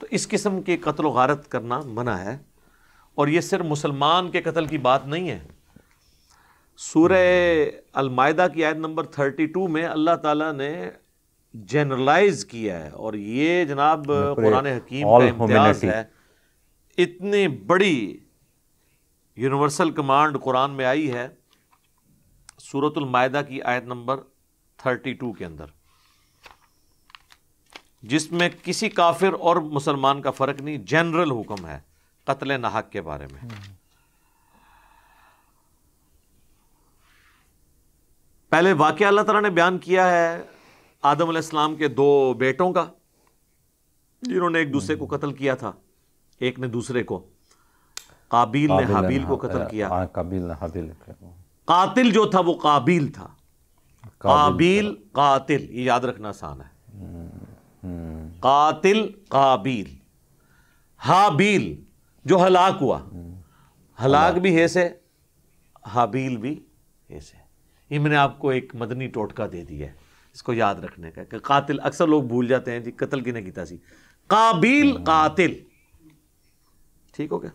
تو اس قسم کے قتل و غارت کرنا منع ہے، اور یہ صرف مسلمان کے قتل کی بات نہیں ہے۔ سورہ المائدہ کی آیت نمبر 32 میں اللہ تعالیٰ نے جنرلائز کیا ہے، اور یہ جناب قرآن حکیم کا امتیاز ہے، اتنی بڑی یونیورسل کمانڈ قرآن میں آئی ہے سورۃ المائدہ کی آیت نمبر 32 کے اندر، جس میں کسی کافر اور مسلمان کا فرق نہیں، جنرل حکم ہے قتل ناحق کے بارے میں۔ پہلے واقعہ اللہ تعالیٰ نے بیان کیا ہے آدم علیہ السلام کے 2 بیٹوں کا، جنہوں نے ایک دوسرے کو قتل کیا تھا، ایک نے دوسرے کو، قابیل نے حابیل کو قتل کیا۔ قابیل نے حابیل کو، قاتل جو تھا وہ قابیل تھا، قابیل قاتل، یہ یاد رکھنا آسان ہے، قاتل قابیل، حابیل جو ہلاک ہوا، ہلاک بھی ہے سے، حابیل بھی ہے سے۔ یہ میں نے آپ کو ایک مدنی ٹوٹکا دے دیا ہے اس کو یاد رکھنے کا، کہ قاتل اکثر لوگ بھول جاتے ہیں جی قتل کی نہیں کیتا سی، قابیل قاتل، ٹھیک ہو گیا۔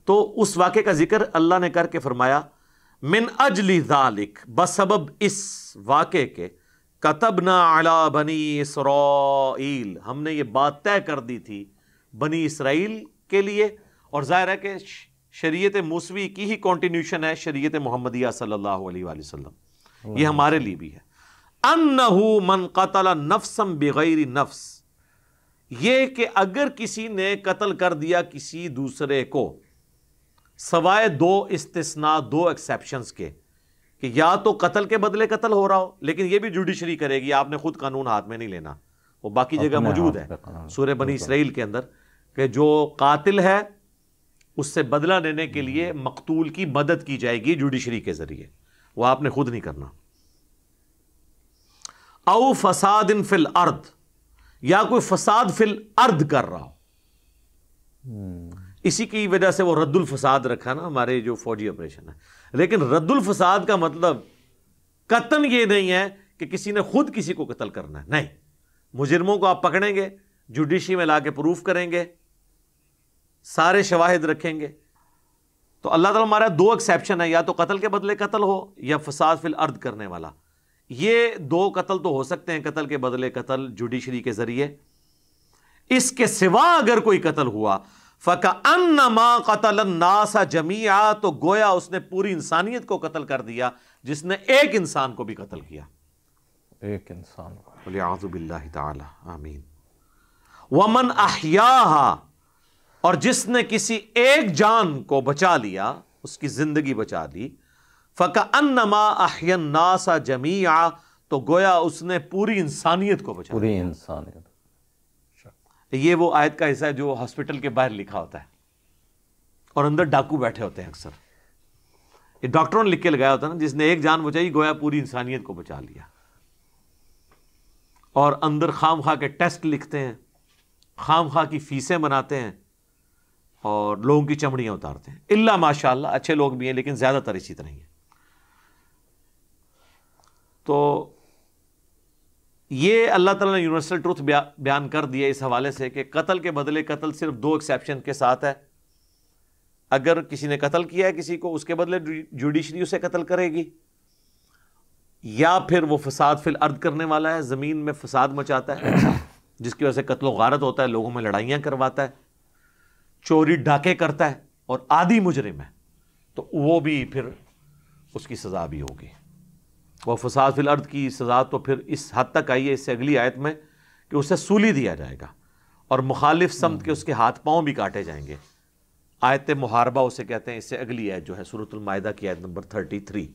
تو اس واقعے کا ذکر اللہ نے کر کے فرمایا من اجل ذالک، بسبب اس واقعے کے، کتبنا علی بنی اسرائیل، ہم نے یہ بات طے کر دی تھی بنی اسرائیل کے لیے، اور ظاہر ہے کہ شریعت موسوی کی ہی کنٹینیوشن ہے شریعت محمدیہ صلی اللہ علیہ وآلہ وسلم، یہ ہمارے لیے بھی ہے، انہو من قتل نفسا بغیر نفس، یہ کہ اگر کسی نے قتل کر دیا کسی دوسرے کو، سوائے 2 استثناء، 2 ایکسیپشنز کے، کہ یا تو قتل کے بدلے قتل ہو رہا ہو، لیکن یہ بھی جوڈیشری کرے گی، آپ نے خود قانون ہاتھ میں نہیں لینا، وہ باقی جگہ موجود ہے سورہ بنی اسرائیل کے اندر، کہ جو قاتل ہے اس سے بدلہ لینے کے لیے مقتول کی مدد کی جائے گی جوڈیشری کے ذریعے، وہ آپ نے خود نہیں کرنا۔ او فساد فی الارض، یا کوئی فساد فی الارض کر رہا ہو، اسی کی وجہ سے وہ رد الفساد رکھا نا ہمارے جو فوجی آپریشن ہے، لیکن رد الفساد کا مطلب قطعاً یہ نہیں ہے کہ کسی نے خود کسی کو قتل کرنا ہے، نہیں، مجرموں کو آپ پکڑیں گے، جوڈیشری میں لا کے پروف کریں گے، سارے شواہد رکھیں گے۔ تو اللہ تعالیٰ ہمارا 2 ایکسیپشن ہے، یا تو قتل کے بدلے قتل ہو، یا فساد فی الارض کرنے والا، یہ 2 قتل تو ہو سکتے ہیں، قتل کے بدلے قتل جوڈیشری کے ذریعے۔ اس کے سوا اگر کوئی قتل ہوا، فَكَأَنَّمَا قَتَلَ النَّاسَ جَمِيعًا، تو گویا اس نے پوری انسانیت کو قتل کر دیا، جس نے ایک انسان کو بھی قتل کیا، ایک انسان کو۔ وَلِعَاذُ بِاللَّهِ تَعَالَى، آمین۔ وَمَنْ أَحْيَاهَا، اور جس نے کسی ایک جان کو بچا لیا، اس کی زندگی بچا لی، فَكَأَنَّمَا أَحْيَا النَّاسَ جَمِيعًا، تو گویا اس نے پوری انسانیت کو بچا لیا، پوری انسانیت۔ یہ وہ آیت کا حصہ ہے جو ہاسپٹل کے باہر لکھا ہوتا ہے، اور اندر ڈاکو بیٹھے ہوتے ہیں اکثر، یہ ڈاکٹروں نے لکھ کے لگایا ہوتا ہے نا، جس نے ایک جان بچائی گویا پوری انسانیت کو بچا لیا، اور اندر خام خواہ کے ٹیسٹ لکھتے ہیں، خام خواہ کی فیسیں بناتے ہیں، اور لوگوں کی چمڑیاں اتارتے ہیں، الا ماشاء اللہ اچھے لوگ بھی ہیں، لیکن زیادہ تر اسی طرح ہی ہیں۔ تو یہ اللہ تعالیٰ نے یونیورسل ٹروتھ بیان کر دیا اس حوالے سے کہ قتل کے بدلے قتل صرف 2 ایکسیپشن کے ساتھ ہے، اگر کسی نے قتل کیا ہے کسی کو، اس کے بدلے جوڈیشری اسے قتل کرے گی، یا پھر وہ فساد فی الارض کرنے والا ہے، زمین میں فساد مچاتا ہے، جس کی وجہ سے قتل و غارت ہوتا ہے، لوگوں میں لڑائیاں کرواتا ہے، چوری ڈاکے کرتا ہے، اور عادی مجرم ہے، تو وہ بھی پھر اس کی سزا بھی ہوگی۔ وہ فساد فی الارض کی سزا تو پھر اس حد تک آئی ہے اس سے اگلی آیت میں کہ اسے سولی دیا جائے گا، اور مخالف سمت کے اس کے ہاتھ پاؤں بھی کاٹے جائیں گے، آیت محاربہ اسے کہتے ہیں، اس سے اگلی آیت جو ہے سورۃ المائدہ کی آیت نمبر 33۔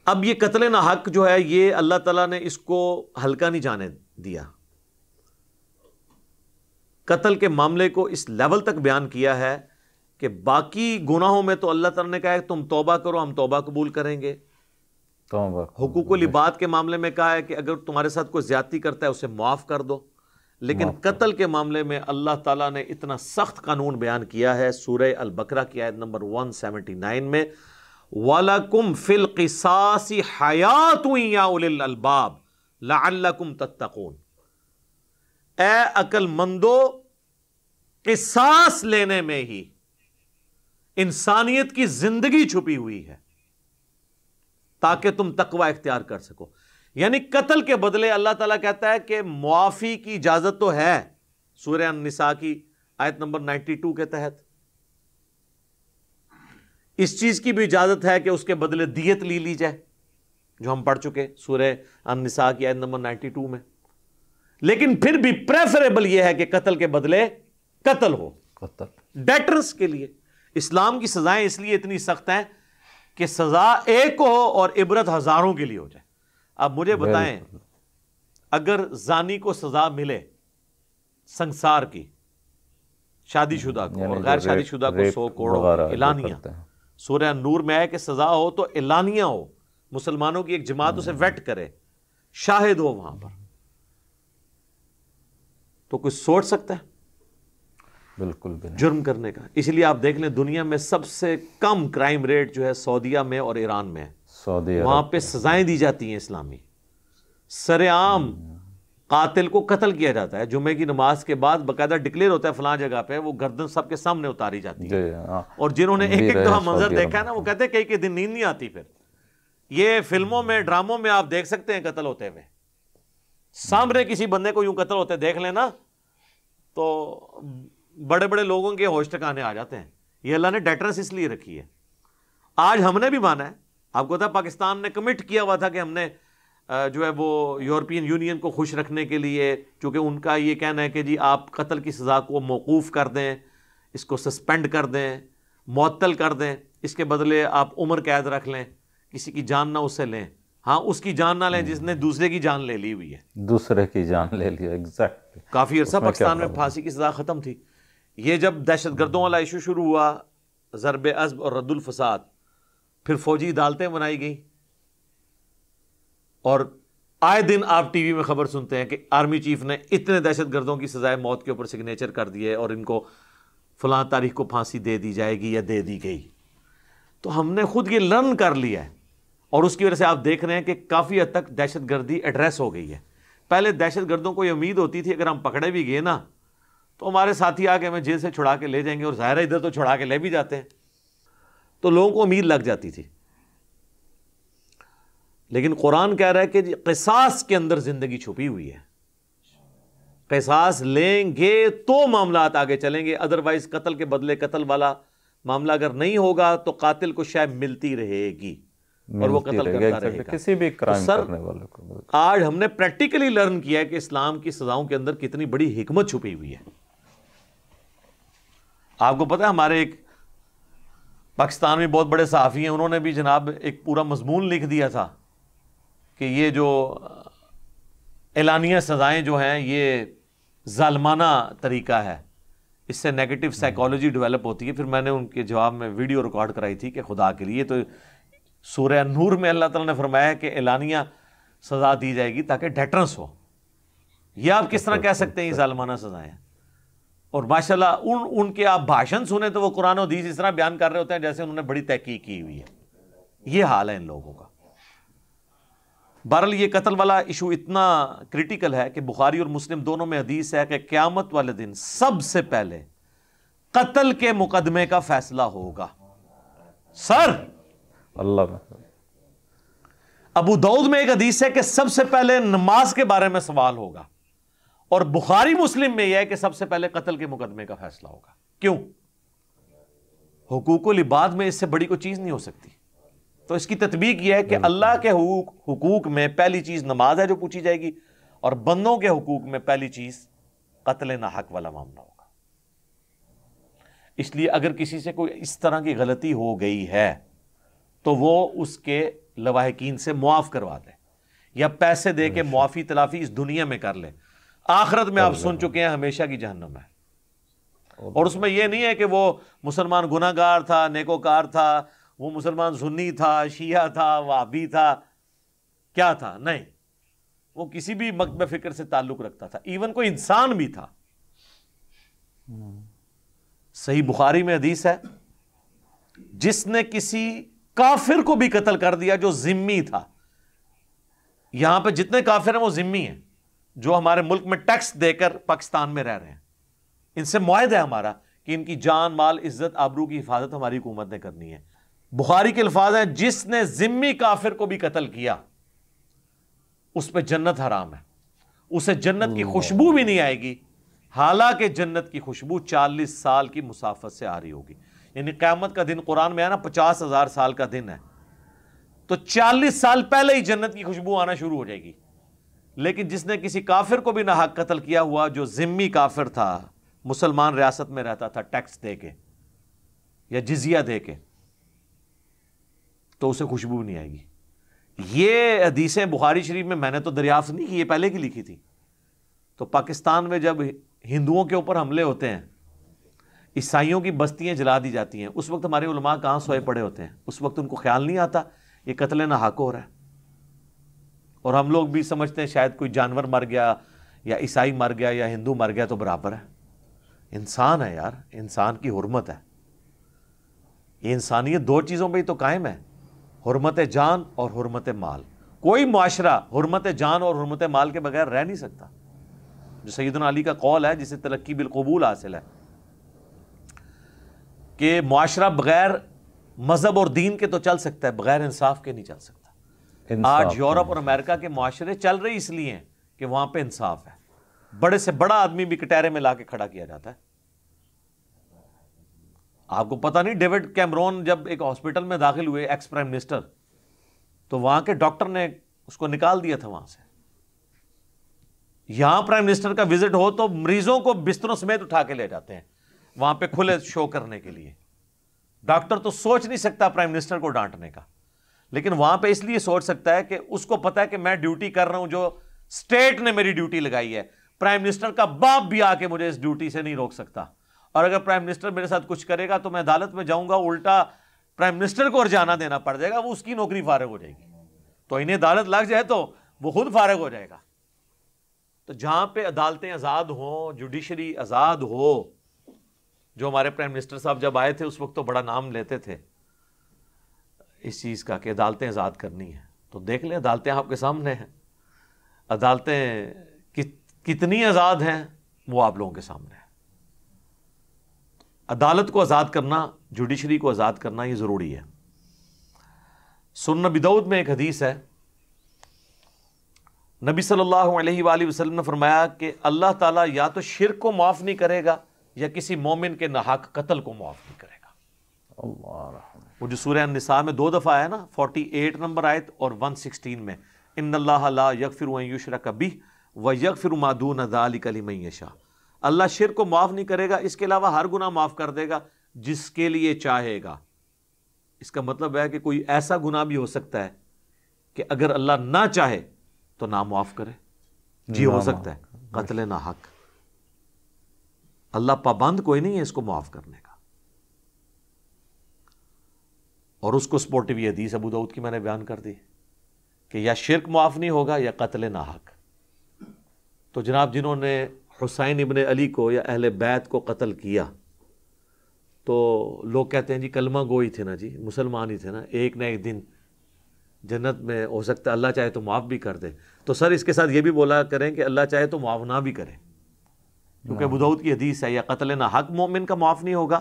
اب یہ قتل ناحق جو ہے، یہ اللہ تعالیٰ نے اس کو ہلکا نہیں جانے دیا، قتل کے معاملے کو اس لیول تک بیان کیا ہے کہ باقی گناہوں میں تو اللہ تعالیٰ نے کہا ہے کہ تم توبہ کرو، ہم توبہ قبول کریں گے۔ حقوق العباد کے معاملے میں کہا ہے کہ اگر تمہارے ساتھ کوئی زیادتی کرتا ہے اسے معاف کر دو، لیکن قتل کے معاملے میں اللہ تعالیٰ نے اتنا سخت قانون بیان کیا ہے سورہ البقرہ کی آیت نمبر 179 میں، وَلَكُمْ فِي الْقِصَاصِ حَيَاةٌ يَا أُولِي الْأَلْبَابِ لَعَلَّكُمْ تَتَّقُونَ، اے عقل مندو، قصاص لینے میں ہی انسانیت کی زندگی چھپی ہوئی ہے تاکہ تم تقوی اختیار کر سکو. یعنی قتل کے بدلے اللہ تعالیٰ کہتا ہے کہ معافی کی اجازت تو ہے سورہ النساء کی آیت نمبر 92 کے تحت. اس چیز کی بھی اجازت ہے کہ اس کے بدلے دیت لی جائے، جو ہم پڑھ چکے سورہ النساء کی آیت نمبر 92 میں. لیکن پھر بھی پریفریبل یہ ہے کہ قتل کے بدلے قتل ہو، ڈیٹرنس کے لیے. اسلام کی سزائیں اس لیے اتنی سخت ہیں کہ سزا ایک ہو اور عبرت ہزاروں کے لیے ہو جائے. اب مجھے بتائیں، اگر زانی کو سزا ملے سنسار کی، شادی شدہ کو اور غیر شادی شدہ کو 100 کوڑوں اعلانیہ، سورہ نور میں ہے کہ سزا ہو تو اعلانیہ ہو، مسلمانوں کی ایک جماعت اسے ویٹ کرے، شاہد ہو وہاں پر، تو کچھ سوچ سکتا ہے بالکل بھی نہیں جرم کرنے کا. اس لیے آپ دیکھ لیں دنیا میں سب سے کم کرائم ریٹ جو ہے سعودیہ میں اور ایران میں ہے. سعودی وہاں پہ سزائیں دی جاتی ہیں اسلامی، سر عام قاتل کو قتل کیا جاتا ہے. جمعے کی نماز کے بعد باقاعدہ ڈکلیئر ہوتا ہے فلاں جگہ پہ، وہ گردن سب کے سامنے اتاری جاتی ہے. اور جنہوں نے ایک دفعہ منظر دیکھا ہے نا، وہ کہتے ہیں کئی دن نیند نہیں آتی. پھر یہ فلموں میں ڈراموں میں آپ دیکھ سکتے ہیں قتل ہوتے ہوئے، سامنے کسی بندے کو یوں قتل ہوتے دیکھ لینا تو بڑے بڑے لوگوں کے ہوش ٹھکانے آ جاتے ہیں. یہ اللہ نے ڈیٹرنس اس لیے رکھی ہے. آج ہم نے بھی مانا ہے، آپ کو پتا پاکستان نے کمٹ کیا ہوا تھا کہ ہم نے جو ہے وہ یورپین یونین کو خوش رکھنے کے لیے، چونکہ ان کا یہ کہنا ہے کہ جی آپ قتل کی سزا کو موقوف کر دیں، اس کو سسپینڈ کر دیں، معطل کر دیں، اس کے بدلے آپ عمر قید رکھ لیں، کسی کی جان نہ اسے لیں. ہاں اس کی جان نہ لیں جس نے دوسرے کی جان لے لی ہوئی ہے، دوسرے کی جان لے لی. ایگزیکٹلی کافی عرصہ پاکستان میں پھانسی کی سزا ختم تھی. یہ جب دہشت گردوں والا ایشو شروع ہوا، ضرب عصب اور رد الفساد، پھر فوجی عدالتیں بنائی گئیں، اور آئے دن آپ ٹی وی میں خبر سنتے ہیں کہ آرمی چیف نے اتنے دہشت گردوں کی سزائے موت کے اوپر سگنیچر کر دیے اور ان کو فلاں تاریخ کو پھانسی دے دی جائے گی یا دے دی گئی. تو ہم نے خود یہ لرن کر لیا ہے، اور اس کی وجہ سے آپ دیکھ رہے ہیں کہ کافی حد تک دہشت گردی ایڈریس ہو گئی ہے. پہلے دہشت گردوں کو یہ امید ہوتی تھی اگر ہم پکڑے بھی گئے نا تو ہمارے ساتھی آ کے ہمیں جیل سے چھڑا کے لے جائیں گے، اور ظاہر ہے ادھر تو چھڑا کے لے بھی جاتے ہیں، تو لوگوں کو امید لگ جاتی تھی. لیکن قرآن کہہ رہا ہے کہ قصاص کے اندر زندگی چھپی ہوئی ہے، قصاص لیں گے تو معاملات آگے چلیں گے. ادروائز قتل کے بدلے قتل والا معاملہ اگر نہیں ہوگا تو قاتل کو شاید ملتی رہے گی اور وہ قتل کرتا رہے گا کسی بھی کرائم کرنے والے کو. آج ہم نے پریکٹیکلی لرن کیا ہے کہ اسلام کی سزاؤں کے اندر کتنی بڑی حکمت چھپی ہوئی ہے. آپ کو پتہ ہے ہمارے ایک پاکستان میں بہت بڑے صحافی ہیں، انہوں نے بھی جناب ایک پورا مضمون لکھ دیا تھا کہ یہ جو اعلانیہ سزائیں جو ہیں یہ ظالمانہ طریقہ ہے، اس سے نیگیٹو سائیکالوجی ڈیولپ ہوتی ہے. پھر میں نے ان کے جواب میں ویڈیو ریکارڈ کرائی تھی کہ خدا کے لیے، تو سورہ نور میں اللہ تعالیٰ نے فرمایا کہ اعلانیہ سزا دی جائے گی تاکہ ڈیٹرنس ہو. یہ آپ کس طرح کہہ سکتے ہیں یہ ظالمانہ سزائیں؟ اور ماشاءاللہ ان کے آپ بھاشن سنیں تو وہ قرآن و حدیث اس طرح بیان کر رہے ہوتے ہیں جیسے انہوں نے بڑی تحقیق کی ہوئی ہے. یہ حال ہے ان لوگوں کا. بہرحال یہ قتل والا ایشو اتنا کریٹیکل ہے کہ بخاری اور مسلم دونوں میں حدیث ہے کہ قیامت والے دن سب سے پہلے قتل کے مقدمے کا فیصلہ ہوگا. سر اللہ، ابو داؤد میں ایک حدیث ہے کہ سب سے پہلے نماز کے بارے میں سوال ہوگا، اور بخاری مسلم میں یہ ہے کہ سب سے پہلے قتل کے مقدمے کا فیصلہ ہوگا. کیوں؟ حقوق العباد میں اس سے بڑی کوئی چیز نہیں ہو سکتی. تو اس کی تطبیق یہ ہے کہ اللہ کے حقوق میں پہلی چیز نماز ہے جو پوچھی جائے گی، اور بندوں کے حقوق میں پہلی چیز قتل ناحق والا معاملہ ہوگا. اس لیے اگر کسی سے کوئی اس طرح کی غلطی ہو گئی ہے تو وہ اس کے لواحقین سے معاف کروا دے، یا پیسے دے کے معافی تلافی اس دنیا میں کر لے. آخرت میں آپ سن چکے ہیں ہمیشہ کی جہنم ہے، اور اس میں یہ نہیں ہے کہ وہ مسلمان گناہ گار تھا، نیکوکار تھا، وہ مسلمان سنی تھا، شیعہ تھا، وہابی تھا، کیا تھا، نہیں، وہ کسی بھی مکتب فکر سے تعلق رکھتا تھا، ایون کوئی انسان بھی تھا. صحیح بخاری میں حدیث ہے جس نے کسی کافر کو بھی قتل کر دیا جو ذمی تھا. یہاں پہ جتنے کافر ہیں وہ ذمی ہیں، جو ہمارے ملک میں ٹیکس دے کر پاکستان میں رہ رہے ہیں، ان سے معاہدہ ہے ہمارا کہ ان کی جان مال عزت آبرو کی حفاظت ہماری حکومت نے کرنی ہے۔ بخاری کے الفاظ ہیں، جس نے ذمی کافر کو بھی قتل کیا اس پہ جنت حرام ہے، اسے جنت کی خوشبو بھی نہیں آئے گی، حالانکہ جنت کی خوشبو 40 سال کی مسافت سے آ رہی ہوگی۔ یعنی قیامت کا دن قرآن میں ہے نا 50,000 سال کا دن ہے، تو 40 سال پہلے ہی جنت کی خوشبو آنا شروع ہو جائے گی۔ لیکن جس نے کسی کافر کو بھی ناحق قتل کیا ہوا، جو ذمی کافر تھا، مسلمان ریاست میں رہتا تھا ٹیکس دے کے یا جزیہ دے کے، تو اسے خوشبو نہیں آئے گی۔ یہ حدیثیں بخاری شریف میں نے تو دریافت نہیں کی، یہ پہلے کی لکھی تھی۔ تو پاکستان میں جب ہندوؤں کے اوپر حملے ہوتے ہیں، عیسائیوں کی بستیاں جلا دی جاتی ہیں، اس وقت ہمارے علماء کہاں سوئے پڑے ہوتے ہیں؟ اس وقت ان کو خیال نہیں آتا یہ قتل ناحق ہو رہا ہے، اور ہم لوگ بھی سمجھتے ہیں شاید کوئی جانور مر گیا یا عیسائی مر گیا یا ہندو مر گیا تو برابر ہے۔ انسان ہے یار، انسان کی حرمت ہے، یہ انسانیت دو چیزوں پہ ہی تو قائم ہے، حرمت جان اور حرمت مال۔ کوئی معاشرہ حرمت جان اور حرمت مال کے بغیر رہ نہیں سکتا، جو سیدنا علی کا قول ہے جسے تلقی بالقبول حاصل ہے کہ معاشرہ بغیر مذہب اور دین کے تو چل سکتا ہے، بغیر انصاف کے نہیں چل سکتا۔ آج یورپ اور امریکہ کے معاشرے چل رہے اس لیے ہیں کہ وہاں پہ انصاف ہے، بڑے سے بڑا آدمی بھی کٹہرے میں لا کے کھڑا کیا جاتا ہے۔ آپ کو پتہ نہیں ڈیوڈ کیمرون جب ایک ہاسپٹل میں داخل ہوئے، ایکس پرائم منسٹر، تو وہاں کے ڈاکٹر نے اس کو نکال دیا تھا وہاں سے۔ یہاں پرائم منسٹر کا وزٹ ہو تو مریضوں کو بستروں سمیت اٹھا کے لے جاتے ہیں وہاں پہ کھلے شو کرنے کے لیے۔ ڈاکٹر تو سوچ نہیں سکتا پرائم منسٹر کو ڈانٹنے کا، لیکن وہاں پہ اس لیے سوچ سکتا ہے کہ اس کو پتا ہے کہ میں ڈیوٹی کر رہا ہوں جو اسٹیٹ نے میری ڈیوٹی لگائی ہے، پرائم منسٹر کا باپ بھی آ کے مجھے اس ڈیوٹی سے نہیں روک سکتا، اور اگر پرائم منسٹر میرے ساتھ کچھ کرے گا تو میں عدالت میں جاؤں گا، الٹا پرائم منسٹر کو ارجانہ دینا پڑ جائے گا، وہ اس کی نوکری فارغ ہو جائے گی، تو انہیں عدالت لگ جائے تو وہ خود فارغ ہو جائے گا۔ تو جہاں پہ عدالتیں آزاد ہوں، جوڈیشری آزاد ہو، جو ہمارے پرائم منسٹر صاحب جب آئے تھے اس وقت تو بڑا نام لیتے تھے اس چیز کا کہ عدالتیں آزاد کرنی ہیں، تو دیکھ لیں عدالتیں آپ کے سامنے ہیں، عدالتیں کتنی آزاد ہیں وہ آپ لوگوں کے سامنے ہے۔ عدالت کو آزاد کرنا، جوڈیشری کو آزاد کرنا یہ ضروری ہے۔ سنن ابی داؤد میں ایک حدیث ہے، نبی صلی اللہ علیہ وآلہ وسلم نے فرمایا کہ اللہ تعالیٰ یا تو شرک کو معاف نہیں کرے گا یا کسی مومن کے ناحق قتل کو معاف نہیں کرے گا۔ اللہ، وہ جو سورہ النساء میں 2 دفعہ ہے نا، 48 نمبر آیت اور 116 میں، ان اللہ لا یغفر ان یشرک بہ ویغفر ما دون ذلک لمن یشاء، اللہ شرک کو معاف نہیں کرے گا، اس کے علاوہ ہر گناہ معاف کر دے گا جس کے لیے چاہے گا۔ اس کا مطلب ہے کہ کوئی ایسا گناہ بھی ہو سکتا ہے کہ اگر اللہ نہ چاہے تو نہ معاف کرے، جی ہو سکتا ہے قتل ناحق، اللہ پابند کوئی نہیں ہے اس کو معاف کرنے کا۔ اور اس کو سپورٹیو یہ حدیث ابو داؤد کی میں نے بیان کر دی کہ یا شرک معاف نہیں ہوگا یا قتل ناحق۔ تو جناب جنہوں نے حسین ابن علی کو یا اہل بیت کو قتل کیا تو لوگ کہتے ہیں جی کلمہ گوئی تھے نا، جی مسلمان ہی تھے نا، ایک نہ ایک دن جنت میں ہو سکتا ہے اللہ چاہے تو معاف بھی کر دے۔ تو سر اس کے ساتھ یہ بھی بولا کریں کہ اللہ چاہے تو معاف نہ بھی کرے، کیونکہ ابو داؤد کی حدیث ہے یا قتل ناحق مومن کا معاف نہیں ہوگا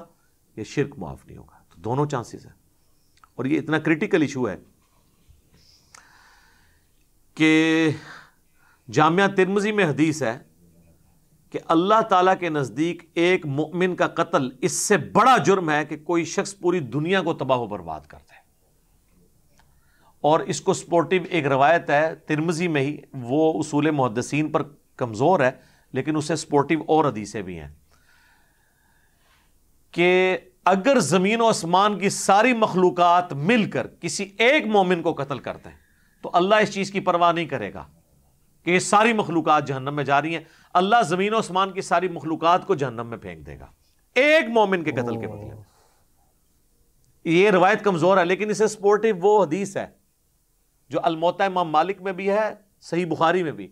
یا شرک معاف نہیں ہوگا، تو دونوں چانسز ہیں۔ اور یہ اتنا کریٹیکل ایشو ہے کہ جامعہ ترمذی میں حدیث ہے کہ اللہ تعالیٰ کے نزدیک ایک مومن کا قتل اس سے بڑا جرم ہے کہ کوئی شخص پوری دنیا کو تباہ و برباد کر دے۔ اور اس کو سپورٹیو ایک روایت ہے ترمذی میں ہی، وہ اصول محدثین پر کمزور ہے لیکن اسے سپورٹیو اور حدیثیں بھی ہیں، کہ اگر زمین و آسمان کی ساری مخلوقات مل کر کسی ایک مومن کو قتل کرتے ہیں تو اللہ اس چیز کی پرواہ نہیں کرے گا کہ یہ ساری مخلوقات جہنم میں جا رہی ہیں، اللہ زمین و آسمان کی ساری مخلوقات کو جہنم میں پھینک دے گا ایک مومن کے قتل کے بدلے میں۔ یہ روایت کمزور ہے لیکن اسے سپورٹیو وہ حدیث ہے جو الموطا امام مالک میں بھی ہے، صحیح بخاری میں بھی،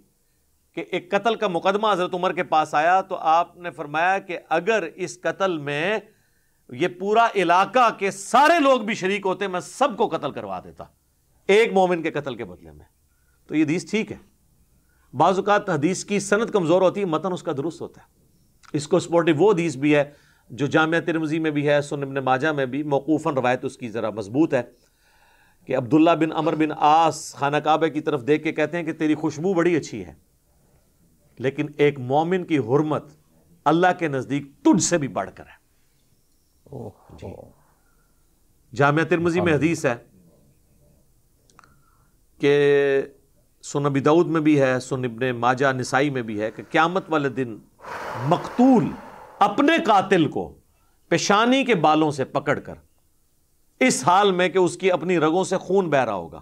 کہ ایک قتل کا مقدمہ حضرت عمر کے پاس آیا تو آپ نے فرمایا کہ اگر اس قتل میں یہ پورا علاقہ کے سارے لوگ بھی شریک ہوتے میں سب کو قتل کروا دیتا ایک مومن کے قتل کے بدلے میں۔ تو یہ حدیث ٹھیک ہے، بعض اوقات حدیث کی سند کمزور ہوتی ہے، متن اس کا درست ہوتا ہے۔ اس کو سپورٹو وہ حدیث بھی ہے جو جامعہ ترمذی میں بھی ہے، سنن ابن ماجہ میں بھی موقوفاً روایت اس کی ذرا مضبوط ہے کہ عبداللہ بن عمر بن عاص خانہ کعبہ کی طرف دیکھ کے کہتے ہیں کہ تیری خوشبو بڑی اچھی ہے، لیکن ایک مومن کی حرمت اللہ کے نزدیک تجھ سے بھی بڑھ کر ہے۔ جی جامعہ ترمذی میں حدیث ہے کہ سنن ابی داؤد میں بھی ہے، سنن ابن ماجہ نسائی میں بھی ہے کہ قیامت والے دن مقتول اپنے قاتل کو پیشانی کے بالوں سے پکڑ کر، اس حال میں کہ اس کی اپنی رگوں سے خون بہ رہا ہوگا،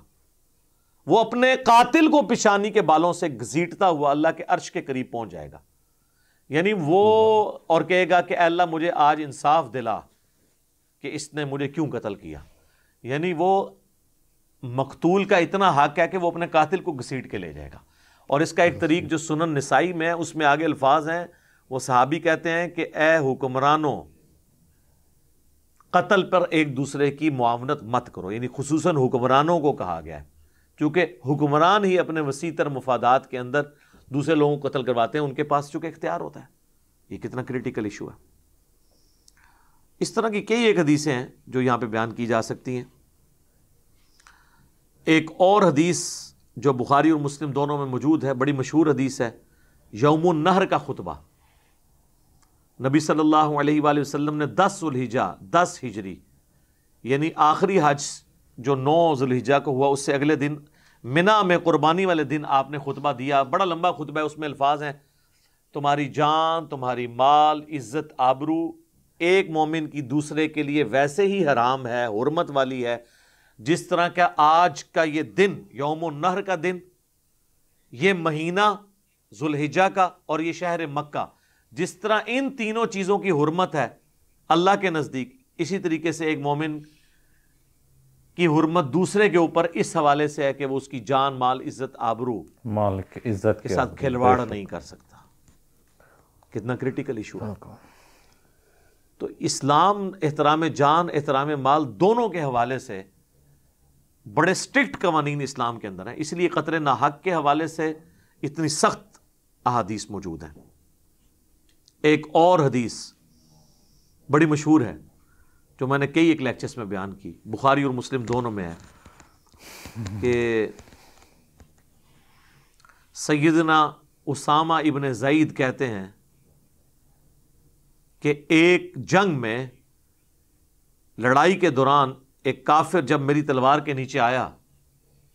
وہ اپنے قاتل کو پیشانی کے بالوں سے گھسیٹتا ہوا اللہ کے عرش کے قریب پہنچ جائے گا، یعنی وہ اور کہے گا کہ اے اللہ مجھے آج انصاف دلا کہ اس نے مجھے کیوں قتل کیا۔ یعنی وہ مقتول کا اتنا حق ہے کہ وہ اپنے قاتل کو گھسیٹ کے لے جائے گا۔ اور اس کا ایک طریق جو سنن نسائی میں ہے، اس میں آگے الفاظ ہیں، وہ صحابی کہتے ہیں کہ اے حکمرانوں، قتل پر ایک دوسرے کی معاونت مت کرو، یعنی خصوصاً حکمرانوں کو کہا گیا ہے، چونکہ حکمران ہی اپنے وسیع تر مفادات کے اندر دوسرے لوگوں کو قتل کرواتے ہیں، ان کے پاس چونکہ اختیار ہوتا ہے۔ یہ کتنا کریٹیکل ایشو ہے۔ اس طرح کی کئی ایک حدیثیں ہیں جو یہاں پہ بیان کی جا سکتی ہیں۔ ایک اور حدیث جو بخاری اور مسلم دونوں میں موجود ہے، بڑی مشہور حدیث ہے، یوم النحر کا خطبہ۔ نبی صلی اللہ علیہ وآلہ وسلم نے 10 ذوالحجہ 10 ہجری یعنی آخری حج جو 9 ذوالحجہ کو ہوا، اس سے اگلے دن منا میں قربانی والے دن آپ نے خطبہ دیا۔ بڑا لمبا خطبہ ہے، اس میں الفاظ ہیں تمہاری جان، تمہاری مال، عزت، آبرو ایک مومن کی دوسرے کے لیے ویسے ہی حرام ہے، حرمت والی ہے، جس طرح کا آج کا یہ دن یوم النحر کا دن، یہ مہینہ ذوالحجہ کا اور یہ شہر مکہ، جس طرح ان تینوں چیزوں کی حرمت ہے اللہ کے نزدیک، اسی طریقے سے ایک مومن کی حرمت دوسرے کے اوپر اس حوالے سے ہے کہ وہ اس کی جان، مال، عزت، آبرو مال کی عزت کے ساتھ کھلواڑ نہیں کر سکتا۔ کتنا کریٹیکل ایشو ہے۔ تو اسلام احترام جان، احترام مال دونوں کے حوالے سے بڑے سٹرکٹ قوانین اسلام کے اندر ہیں، اس لیے قتل ناحق کے حوالے سے اتنی سخت احادیث موجود ہیں۔ ایک اور حدیث بڑی مشہور ہے جو میں نے کئی ایک لیکچرز میں بیان کی، بخاری اور مسلم دونوں میں ہے کہ سیدنا اسامہ ابن زید کہتے ہیں کہ ایک جنگ میں لڑائی کے دوران ایک کافر جب میری تلوار کے نیچے آیا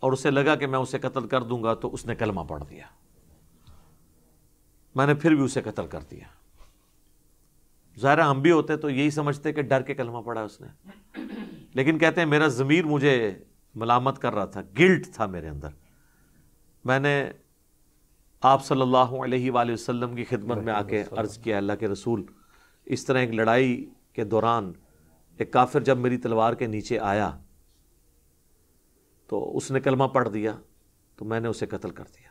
اور اسے لگا کہ میں اسے قتل کر دوں گا تو اس نے کلمہ پڑھ دیا، میں نے پھر بھی اسے قتل کر دیا۔ ظاہر ہم بھی ہوتے تو یہی سمجھتے کہ ڈر کے کلمہ پڑھا اس نے، لیکن کہتے ہیں میرا ضمیر مجھے ملامت کر رہا تھا، گلٹ تھا میرے اندر۔ میں نے آپ صلی اللہ علیہ وآلہ وسلم کی خدمت میں آ کے عرض کیا، اللہ کے رسول، اس طرح ایک لڑائی کے دوران ایک کافر جب میری تلوار کے نیچے آیا تو اس نے کلمہ پڑھ دیا تو میں نے اسے قتل کر دیا۔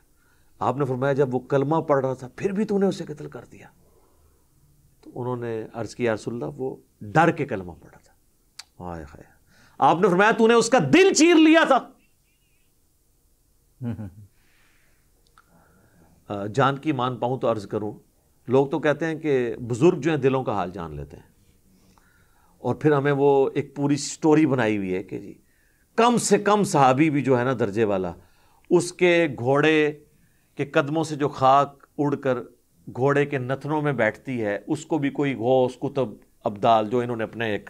آپ نے فرمایا جب وہ کلمہ پڑھ رہا تھا پھر بھی تو نے اسے قتل کر دیا؟ تو انہوں نے عرض کیا رسول اللہ وہ ڈر کے کلمہ پڑھا تھا۔ ہائے ہائے۔ آپ نے فرمایا تو نے اس کا دل چیر لیا تھا۔ جان کی مان پاؤں تو عرض کروں، لوگ تو کہتے ہیں کہ بزرگ جو ہیں دلوں کا حال جان لیتے ہیں، اور پھر ہمیں وہ ایک پوری سٹوری بنائی ہوئی ہے کہ جی کم سے کم صحابی بھی جو ہے نا درجے والا، اس کے گھوڑے کے قدموں سے جو خاک اڑ کر گھوڑے کے نتنوں میں بیٹھتی ہے، اس کو بھی کوئی غوث، کتب، ابدال جو انہوں نے اپنے ایک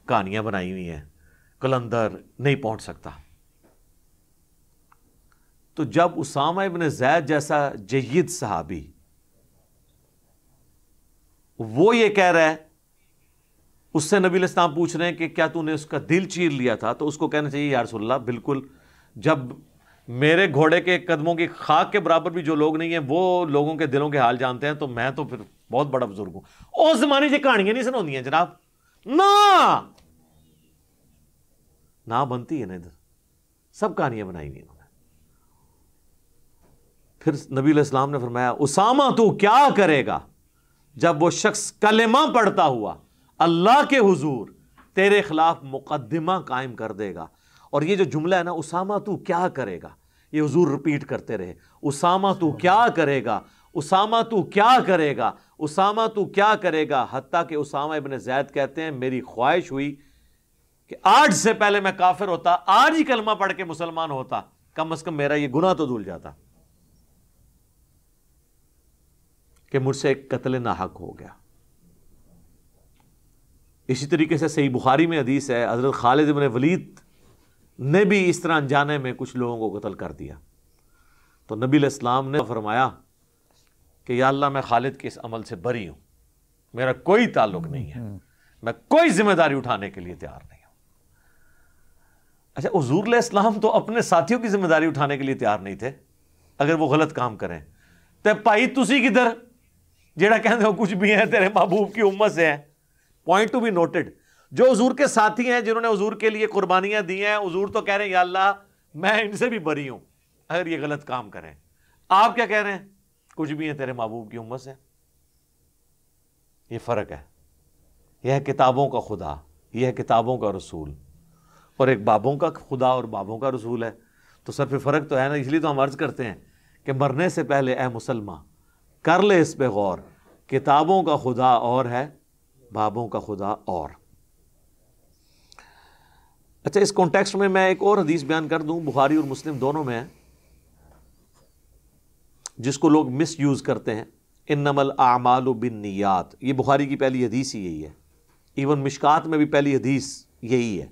کہانیاں بنائی ہوئی ہیں، کلندر نہیں پہنچ سکتا۔ تو جب اسامہ ابن زید جیسا جید صحابی وہ یہ کہہ رہا ہے، اس سے نبی علیہ السلام پوچھ رہے ہیں کہ کیا تو نے اس کا دل چیر لیا تھا، تو اس کو کہنا چاہیے یا رسول اللہ بالکل، جب میرے گھوڑے کے قدموں کی خاک کے برابر بھی جو لوگ نہیں ہیں وہ لوگوں کے دلوں کے حال جانتے ہیں، تو میں تو پھر بہت بڑا بزرگ ہوں۔ اس زمانے سے کہانیاں نہیں سناؤں ہیں جناب، نہ بنتی ہے نا، ادھر سب کہانیاں بنائی ہوئی انہوں نے۔ پھر نبی علیہ السلام نے فرمایا اسامہ تو کیا کرے گا جب وہ شخص کلمہ پڑھتا ہوا اللہ کے حضور تیرے خلاف مقدمہ قائم کر دے گا۔ اور یہ جو جملہ ہے نا اسامہ تو کیا کرے گا، یہ حضور رپیٹ کرتے رہے، اسامہ تو کیا کرے گا، اسامہ تو کیا کرے گا، اسامہ تو کیا کرے گا، حتیٰ کہ اسامہ ابن زید کہتے ہیں میری خواہش ہوئی کہ آج سے پہلے میں کافر ہوتا، آج ہی کلمہ پڑھ کے مسلمان ہوتا، کم از کم میرا یہ گناہ تو دھل جاتا کہ مجھ سے ایک قتل ناحق ہو گیا۔ اسی طریقے سے صحیح بخاری میں حدیث ہے، حضرت خالد بن ولید نے بھی اس طرح انجانے میں کچھ لوگوں کو قتل کر دیا، تو نبی علیہ السلام نے فرمایا کہ یا اللہ میں خالد کے اس عمل سے بری ہوں، میرا کوئی تعلق نہیں ہے، میں کوئی ذمہ داری اٹھانے کے لیے تیار نہیں ہوں۔ اچھا، حضور علیہ السلام تو اپنے ساتھیوں کی ذمہ داری اٹھانے کے لیے تیار نہیں تھے اگر وہ غلط کام کریں، تے پائی تسی کدھر جیڑا کہندے ہو کچھ بھی ہے تیرے محبوب کی امت سے ہے۔ پوائنٹ ٹو بی نوٹڈ، جو حضور کے ساتھی ہیں جنہوں نے حضور کے لیے قربانیاں دی ہیں، حضور تو کہہ رہے ہیں یا اللہ میں ان سے بھی بری ہوں اگر یہ غلط کام کریں، آپ کیا کہہ رہے ہیں کچھ بھی ہیں تیرے محبوب کی امت سے۔ یہ فرق ہے، یہ ہے کتابوں کا خدا، یہ ہے کتابوں کا رسول، اور ایک بابوں کا خدا اور بابوں کا رسول ہے، تو سر پہ فرق تو ہے نا۔ اس لیے تو ہم عرض کرتے ہیں کہ مرنے سے پہلے اے مسلمان کر لے اس پہ غور، کتابوں کا خدا اور ہے، بابوں کا خدا اور۔ اچھا، اس کانٹیکسٹ میں میں ایک اور حدیث بیان کر دوں، بخاری اور مسلم دونوں میں ہے، جس کو لوگ مس یوز کرتے ہیں، انما الاعمال بالنیات، یہ بخاری کی پہلی حدیث ہی یہی ہے، ایون مشکات میں بھی پہلی حدیث یہی ہے،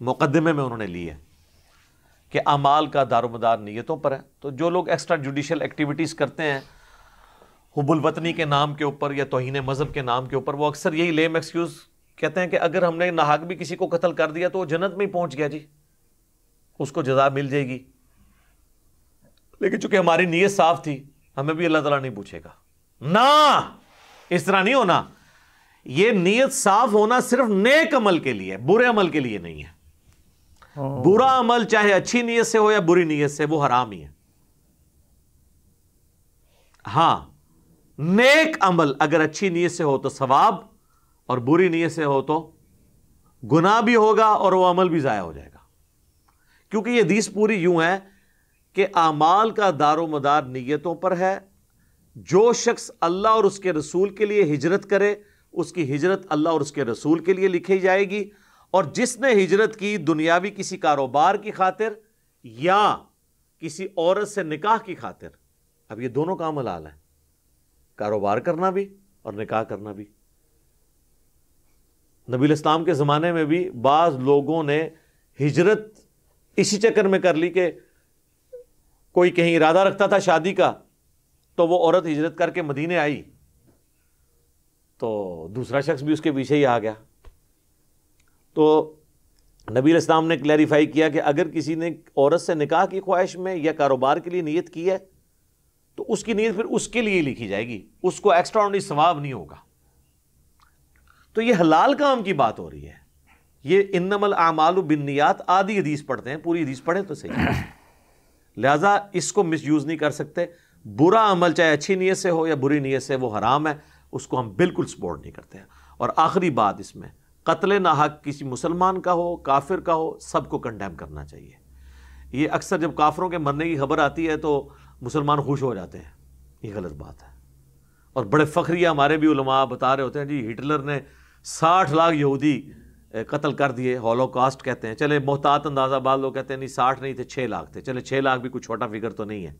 مقدمے میں انہوں نے لی ہے کہ اعمال کا دار و مدار نیتوں پر ہے۔ تو جو لوگ ایکسٹرا جوڈیشل ایکٹیویٹیز کرتے ہیں حب الوطنی کے نام کے اوپر یا توہین مذہب کے نام کے اوپر، وہ اکثر یہی لیم ایکسکیوز کہتے ہیں کہ اگر ہم نے ناحق بھی کسی کو قتل کر دیا تو وہ جنت میں ہی پہنچ گیا، جی اس کو جزا مل جائے گی، لیکن چونکہ ہماری نیت صاف تھی ہمیں بھی اللہ تعالیٰ نہیں پوچھے گا۔ نہ، اس طرح نہیں ہونا، یہ نیت صاف ہونا صرف نیک عمل کے لیے، برے عمل کے لیے نہیں ہے۔ برا عمل چاہے اچھی نیت سے ہو یا بری نیت سے، وہ حرام ہی ہے۔ ہاں، نیک عمل اگر اچھی نیت سے ہو تو ثواب، اور بری نیت سے ہو تو گناہ بھی ہوگا اور وہ عمل بھی ضائع ہو جائے گا، کیونکہ یہ حدیث پوری یوں ہے کہ اعمال کا دار و مدار نیتوں پر ہے۔ جو شخص اللہ اور اس کے رسول کے لیے ہجرت کرے، اس کی ہجرت اللہ اور اس کے رسول کے لیے لکھی جائے گی، اور جس نے ہجرت کی دنیاوی کسی کاروبار کی خاطر یا کسی عورت سے نکاح کی خاطر، اب یہ دونوں کام حلال ہیں، کاروبار کرنا بھی اور نکاح کرنا بھی۔ نبی علیہ السلام کے زمانے میں بھی بعض لوگوں نے ہجرت اسی چکر میں کر لی کہ کوئی کہیں ارادہ رکھتا تھا شادی کا، تو وہ عورت ہجرت کر کے مدینے آئی تو دوسرا شخص بھی اس کے پیچھے ہی آ گیا۔ تو نبی علیہ السلام نے کلیریفائی کیا کہ اگر کسی نے عورت سے نکاح کی خواہش میں یا کاروبار کے لیے نیت کی ہے تو اس کی نیت پھر اس کے لیے لکھی جائے گی، اس کو ایکسٹرا آرڈنری ثواب نہیں ہوگا۔ تو یہ حلال کام کی بات ہو رہی ہے۔ یہ انما الاعمال بالنیات آدھی حدیث پڑھتے ہیں، پوری حدیث پڑھیں تو صحیح، لہذا اس کو مس یوز نہیں کر سکتے۔ برا عمل چاہے اچھی نیت سے ہو یا بری نیت سے، وہ حرام ہے، اس کو ہم بالکل سپورٹ نہیں کرتے ہیں۔ اور آخری بات اس میں، قتل ناحق کسی مسلمان کا ہو، کافر کا ہو، سب کو کنڈیم کرنا چاہیے۔ یہ اکثر جب کافروں کے مرنے کی خبر آتی ہے تو مسلمان خوش ہو جاتے ہیں، یہ غلط بات ہے۔ اور بڑے فخریہ ہمارے بھی علماء بتا رہے ہوتے ہیں، جی ہٹلر نے 60 لاکھ یہودی قتل کر دیے، ہولوکاسٹ کہتے ہیں۔ چلے محتاط اندازہ بعض لوگ کہتے ہیں نہیں 60 نہیں تھے، 6 لاکھ تھے، چلے 6 لاکھ بھی کوئی چھوٹا فگر تو نہیں ہے۔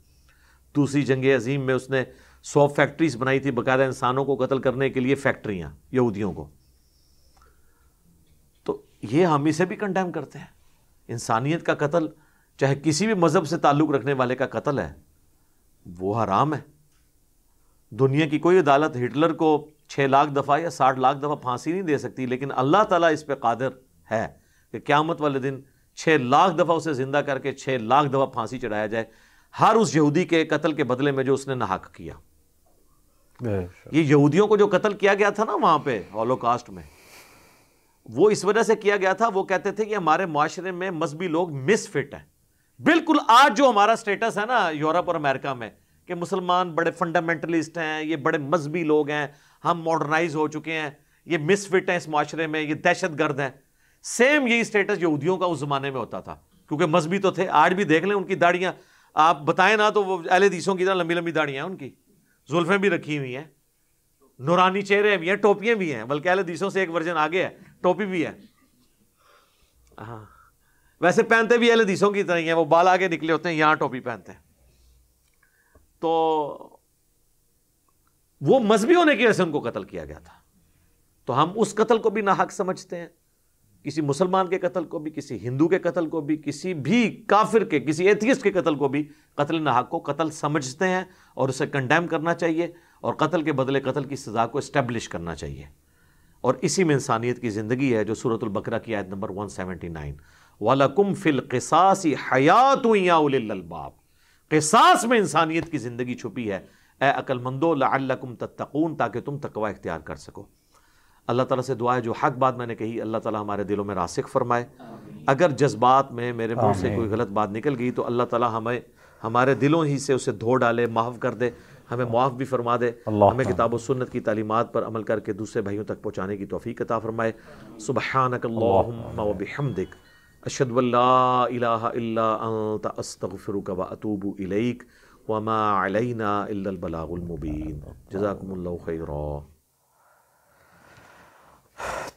دوسری جنگ عظیم میں اس نے 100 فیکٹریز بنائی تھی، باقاعدہ انسانوں کو قتل کرنے کے لیے فیکٹریاں، یہودیوں کو۔ تو یہ ہم اسے بھی کنڈیم کرتے ہیں۔ انسانیت کا قتل، چاہے کسی بھی مذہب سے تعلق رکھنے والے کا قتل ہے، وہ حرام ہے۔ دنیا کی کوئی عدالت ہٹلر کو 6 لاکھ دفعہ یا 60 لاکھ دفعہ پھانسی نہیں دے سکتی، لیکن اللہ تعالیٰ اس پہ قادر ہے کہ قیامت والے دن 6 لاکھ دفعہ اسے زندہ کر کے 6 لاکھ دفعہ پھانسی چڑھایا جائے، ہر اس یہودی کے قتل کے بدلے میں جو اس نے ناحق کیا۔ یہ یہودیوں کو جو قتل کیا گیا تھا نا وہاں پہ ہولوکاسٹ میں، وہ اس وجہ سے کیا گیا تھا، وہ کہتے تھے کہ ہمارے معاشرے میں مذہبی لوگ مس فٹ ہیں۔ بالکل آج جو ہمارا سٹیٹس ہے نا یورپ اور امریکہ میں کہ مسلمان بڑے فنڈامنٹلسٹ ہیں، یہ بڑے مذہبی لوگ ہیں، ہم ماڈرنائز ہو چکے ہیں، یہ مس فٹ ہیں اس معاشرے میں، یہ دہشت گرد ہیں، سیم یہی سٹیٹس یہودیوں کا اس زمانے میں ہوتا تھا، کیونکہ مذہبی تو تھے. آج بھی دیکھ لیں ان کی داڑیاں آپ بتائیں نا تو وہ اہل حدیثوں کی طرح لمبی لمبی داڑیاں ہیں ان کی, زلفیں بھی رکھی ہوئی ہیں, نورانی چہرے بھی ہیں, ٹوپیاں بھی ہیں, بلکہ اہل حدیثوں سے ایک ورژن آگے ہے, ٹوپی بھی ہے. ہاں ویسے پہنتے بھی اہل حدیثوں کی طرح ہی ہیں, وہ بال آگے نکلے ہوتے ہیں, یہاں ٹوپی پہنتے ہیں. تو وہ مذہبی ہونے کی وجہ سے ان کو قتل کیا گیا تھا. تو ہم اس قتل کو بھی ناحق سمجھتے ہیں, کسی مسلمان کے قتل کو بھی, کسی ہندو کے قتل کو بھی, کسی بھی کافر کے, کسی ایتھیسٹ کے قتل کو بھی قتل ناحق کو قتل سمجھتے ہیں, اور اسے کنڈیم کرنا چاہیے, اور قتل کے بدلے قتل کی سزا کو اسٹیبلش کرنا چاہیے. اور اسی میں انسانیت کی زندگی ہے جو سورۃ البقرہ کی آیت نمبر 179, وَلَكُمْ فِي الْقِصَاصِ حَيَاتٌ يَا أُولِي الْأَلْبَابِ, قصاص میں انسانیت کی زندگی چھپی ہے اے عقل مندو, لعلکم تتقون, تاکہ تم تقوی اختیار کر سکو. اللہ تعالیٰ سے دعا ہے جو حق بات میں نے کہی اللہ تعالیٰ ہمارے دلوں میں راسخ فرمائے. اگر جذبات میں میرے منہ سے کوئی غلط بات نکل گئی تو اللہ تعالیٰ ہمیں ہمارے دلوں ہی سے اسے دھو ڈالے, معاف کر دے, ہمیں معاف بھی فرما دے, ہمیں کتاب و سنت کی تعلیمات پر عمل کر کے دوسرے بھائیوں تک پہنچانے کی توفیق عطا فرمائے. سبحانک اللہم و بحمدک, اشہد ان لا الہ الا انت, استغفرک و اتوب الیک, وما علینا الا البلاغ المبین. جزاکم اللہ خیرا.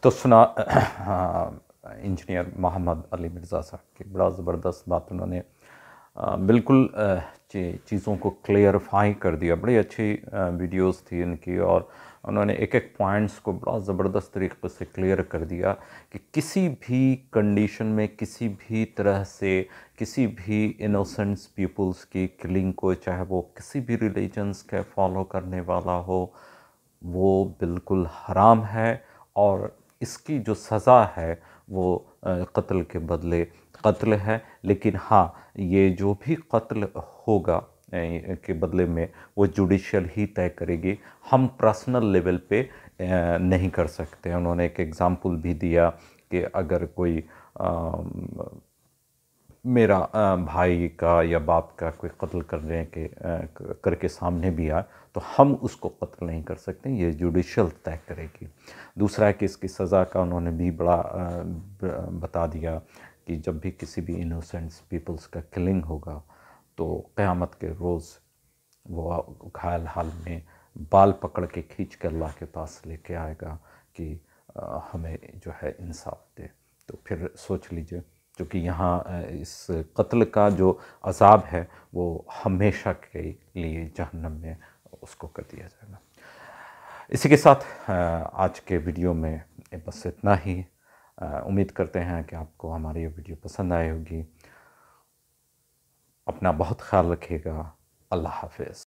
تو سنا انجینئر محمد علی مرزا صاحب کی بڑا زبردست بات, انہوں نے بالکل چیزوں کو کلیئرفائی کر دیا. بڑی اچھی ویڈیوز تھی ان کی, اور انہوں نے ایک ایک پوائنٹس کو بڑا زبردست طریقے سے کلیئر کر دیا کہ کسی بھی کنڈیشن میں, کسی بھی طرح سے, کسی بھی انوسنٹس پیپلز کی کلنگ کو, چاہے وہ کسی بھی ریلیجنس کے فالو کرنے والا ہو, وہ بالکل حرام ہے. اور اس کی جو سزا ہے وہ قتل کے بدلے قتل ہے. لیکن ہاں, یہ جو بھی قتل ہوگا کے بدلے میں وہ جوڈیشل ہی طے کرے گی, ہم پرسنل لیول پہ نہیں کر سکتے. انہوں نے ایک ایگزامپل بھی دیا کہ اگر کوئی میرا بھائی کا یا باپ کا کوئی قتل کر کے سامنے بھی آئے تو ہم اس کو قتل نہیں کر سکتے, یہ جوڈیشل طے کرے گی. دوسرا ہے کہ اس کی سزا کا انہوں نے بھی بڑا بتا دیا کہ جب بھی کسی بھی انوسنٹس پیپلز کا کلنگ ہوگا تو قیامت کے روز وہ گھائل حال میں بال پکڑ کے کھینچ کے اللہ کے پاس لے کے آئے گا کہ ہمیں جو ہے انصاف دے. تو پھر سوچ لیجئے, چونکہ یہاں اس قتل کا جو عذاب ہے وہ ہمیشہ کے لیے جہنم میں اس کو کر دیا جائے گا. اسی کے ساتھ آج کے ویڈیو میں بس اتنا ہی. امید کرتے ہیں کہ آپ کو ہماری یہ ویڈیو پسند آئی ہوگی. اپنا بہت خیال رکھیے گا. اللہ حافظ.